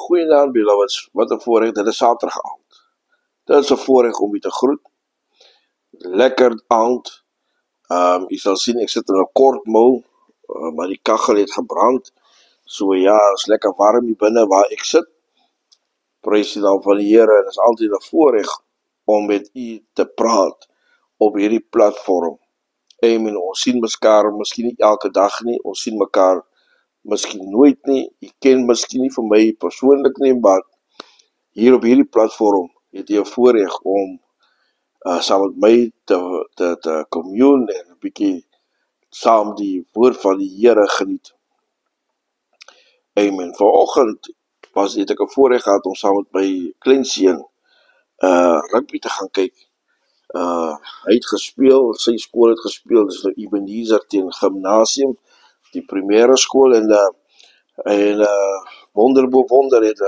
Goeienaand, beloveds. Wat een voorrecht, dit is Saterdagavond. Dit is een voorrecht om u te groeten. Lekker aand. Je zal zien, ik zit in een kort mou, maar die kachel heeft gebrand. So ja, het is lekker warm hier binnen waar ik zit. Prijs je dan van die Here, het is altijd een voorrecht om met u te praten op hierdie platform. Amen. Ons sien mekaar miskien nie elke dag nie, ons sien mekaar miskien nooit nie, jy ken miskien nie van my persoonlik nie, maar hier op hierdie platform het jy 'n voorreg om saam met my te commune en 'n bietjie saam die woord van die Here geniet. Amen. Vanoggend het ek 'n voorreg gehad om saam met my kleinseun rugby te gaan kyk. Hy het gespeel, sy skool het gespeel, dis nou Ebenezer teen Gimnasium, die primêre skool, en wonder bo wonder het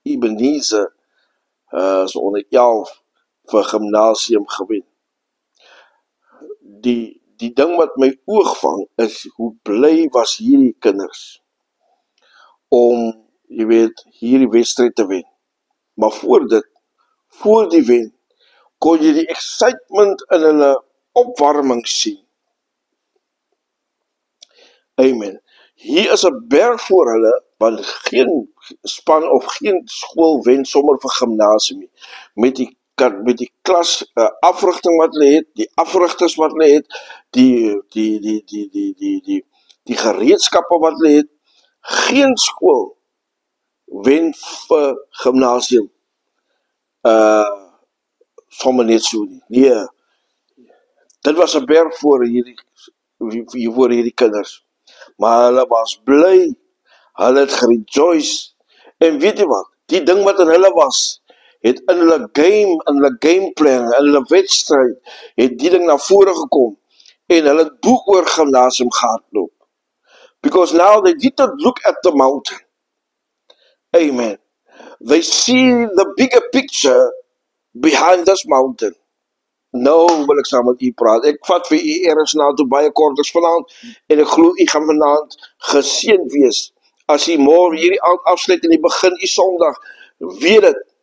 Ebenezer so onder 11 vir Gimnasium gewen. Die ding wat my oog vang is hoe bly was hierdie kinders om, jy weet, hierdie wedstryd te wen. Maar voor die wen, kon jy die excitement in hulle opwarming sien. Amen. Hier is 'n berg voor hulle, want geen span of geen skool wen sommer vir Gimnasium nie. Met die klas afrigting wat hulle het, die afrigters wat hulle het, die gereedskappe wat hulle het, geen skool wen vir Gimnasium. Sommer net so nie. Nee, dit was 'n berg voor hierdie kinders. Maar hulle was bly, hulle het gerejoice, en weet jy wat, die ding wat in hulle was, het in hulle gameplan, in hulle wedstryd, het die ding na vore gekom, en hulle het bo oor Gimnasium gehardloop. Because now they didn't look at the mountain. Amen. They see the bigger picture behind this mountain. Nou wil ek saam met u praat. Ek vat vir u ergens na toe baie korters vanaand, en ek glo u gaan vanaand geseënd wees. As u môre hierdie aand afsluit en u begin u Sondag, weet dit,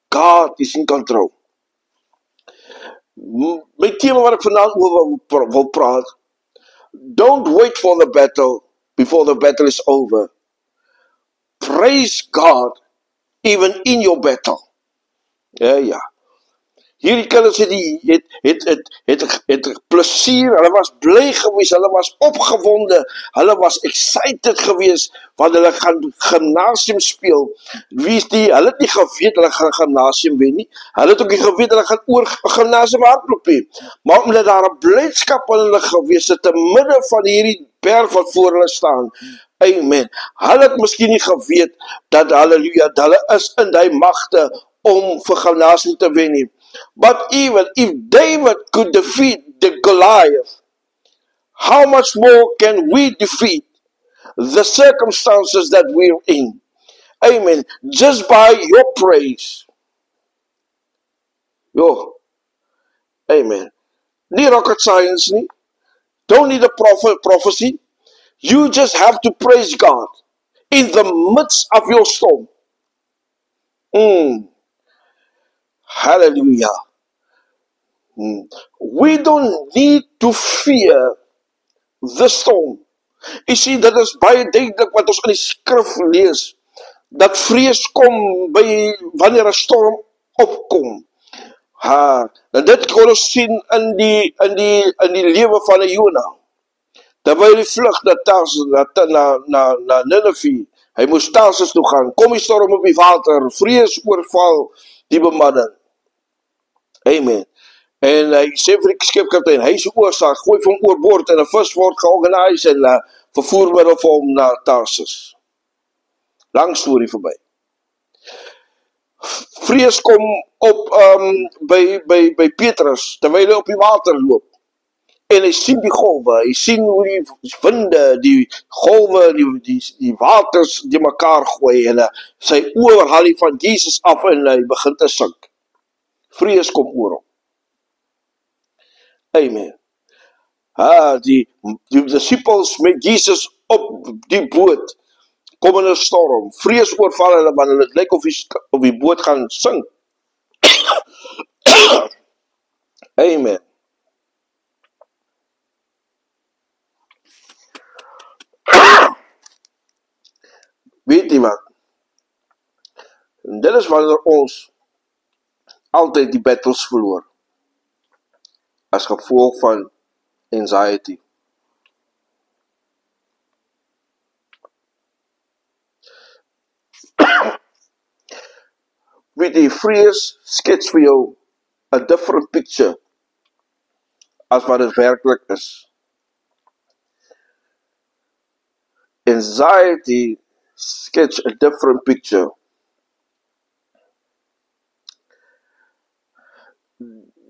God is in control. My tema wat ek vanaand oor wil praat, don't wait for the battle before the battle is over. Praise God even in your battle. Ja. Hierdie kinders het plesier, hulle was bly gewees, hulle was opgewonde, hulle was excited gewees, want hulle gaan Gimnasium speel. Hulle het nie geweet hulle gaan Gimnasium wen nie, hulle het ook nie geweet hulle gaan oor Gimnasium hardloop nie, maar omdat daar 'n blydskap in hulle gewees het, te midde van hierdie berg wat voor hulle staan. Amen. Hulle het miskien nie geweet dat, halleluja, dat hulle is in die magte om vir Gimnasium te wen nie. But even if David could defeat the Goliath, how much more can we defeat the circumstances that we're in? Amen. Just by your praise. Amen. Nie rocket science nie. Don't need a prophecy. You just have to praise God in the midst of your storm. Hallelujah. We don't need to fear the storm. Jy sien, dit is baie duidelik wat ons in die skrif lees, dat vrees kom wanneer 'n storm opkom. En dit kon ons sien in die lewe van 'n Jona. Terwyl hy vlug na Nineve, hy moes Tarsus toe gaan, kom die storm op die water, vrees oorval die bemanning. Amen. En hy sê vir die skipkaptein, hy is die oorsaak, gooi vir hom oorboord, en 'n vis word georganiseer en vervoermiddel vir hom na Tarsus. Lang storie verby. Vrees kom op by Petrus, terwyl hy op die water loop. En hy sien die golwe, hy sien hoe die winde, die golwe, die waters die mekaar gooi, en sy oor haal hy van Jesus af en hy begin te sink. Vrees kom oor hom. Amen. Die disciples met Jesus op die boot, kom in 'n storm. Vrees oorval hulle wanneer dit lyk of die boot gaan sink. Amen. Weet jy wat? En dit is wanneer ons altyd die battles verloor. As gevolg van anxiety. Weet jy, vrees skets vir jou a different picture as wat het werkelijk is. Anxiety sketch a different picture.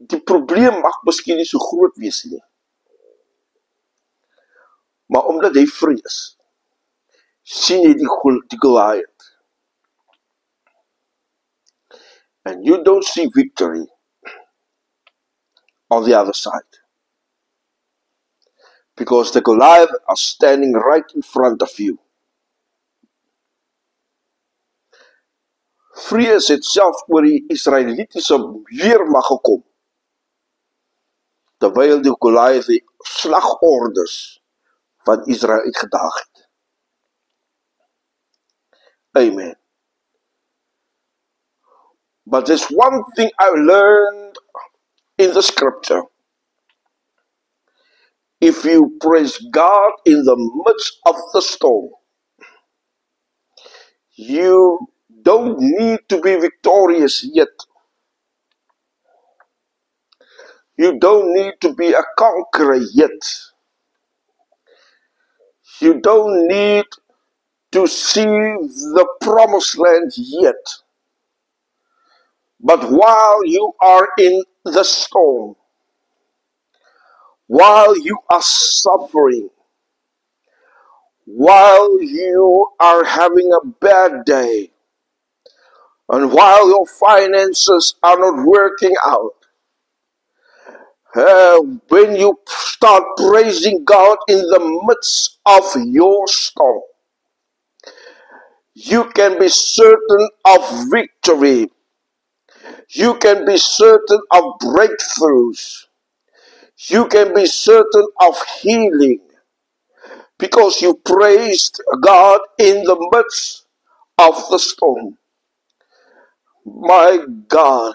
Die probleem mag miskien nie so groot wees nie. Maar omdat hy vrees, sien jy die Goliath. And you don't see victory on the other side. Because the Goliath are standing right in front of you. Vrees het selfs oor die Israelitiese weermag gekom. Terwyl die Goliath die slagorders van Israel uitgedaag het. Amen. But there's one thing I learned in the scripture. If you praise God in the midst of the storm, you don't need to be victorious yet. You don't need to be a conqueror yet. You don't need to see the promised land yet. But while you are in the storm, while you are suffering, while you are having a bad day, and while your finances are not working out, when you start praising God in the midst of your storm, you can be certain of victory. You can be certain of breakthroughs. You can be certain of healing because you praised God in the midst of the storm. My God,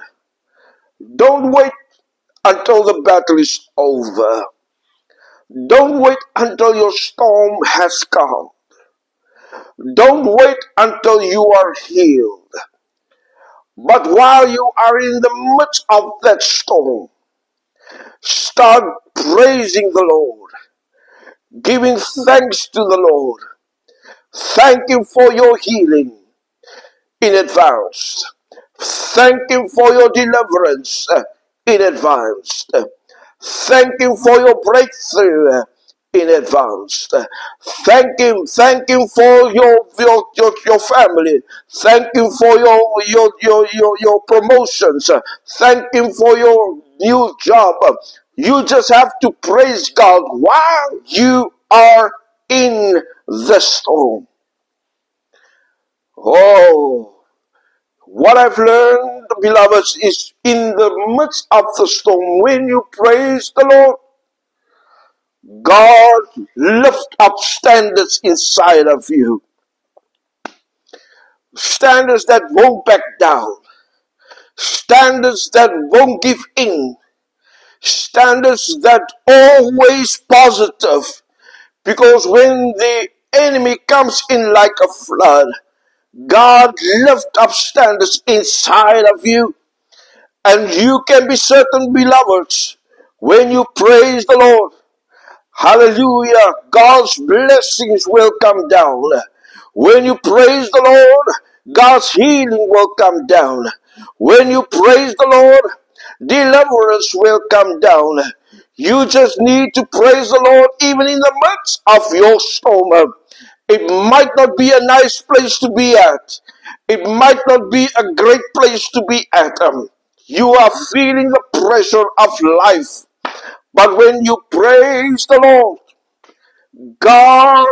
don't wait until the battle is over. Don't wait until your storm has come. Don't wait until you are healed. But while you are in the midst of that storm, start praising the Lord, giving thanks to the Lord. Thank Him for your healing in advance. Thank Him for your deliverance in advance. Thank Him for your breakthrough in advance. Thank Him for your family. Thank Him for your promotions. Thank Him for your new job. You just have to praise God while you are in the storm. Oh, what I've learned, beloveds, is in the midst of the storm, when you praise the Lord, God lifts up standards inside of you. Standards that won't back down. Standards that won't give in. Standards that always positive. Because when the enemy comes in like a flood, God lifts up standards inside of you. And you can be certain, beloveds, when you praise the Lord, hallelujah, God's blessings will come down. When you praise the Lord, God's healing will come down. When you praise the Lord, deliverance will come down. You just need to praise the Lord even in the midst of your storm. It might not be a nice place to be at. It might not be a great place to be at. You are feeling the pressure of life. But when you praise the Lord, God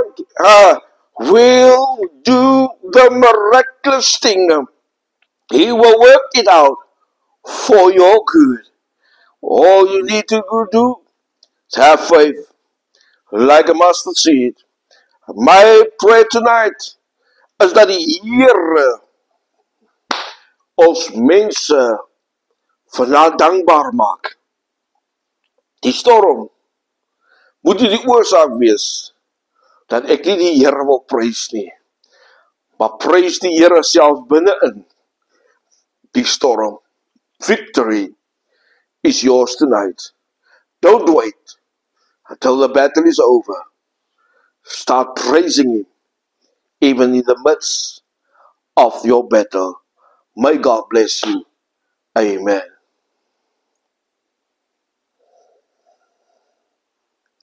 will do the miraculous thing. He will work it out for your good. All you need to do is have faith like a mustard seed. My prayer tonight is dat die Here ons mense vanavond dankbaar maak. Die storm moet nie die oorsaak wees dat ek nie die Here wil prys nie, maar prys die Here self binne-in die storm. Victory is yours tonight. Don't wait until the battle is over. Start praising Him even in the midst of your battle. May God bless you. Amen.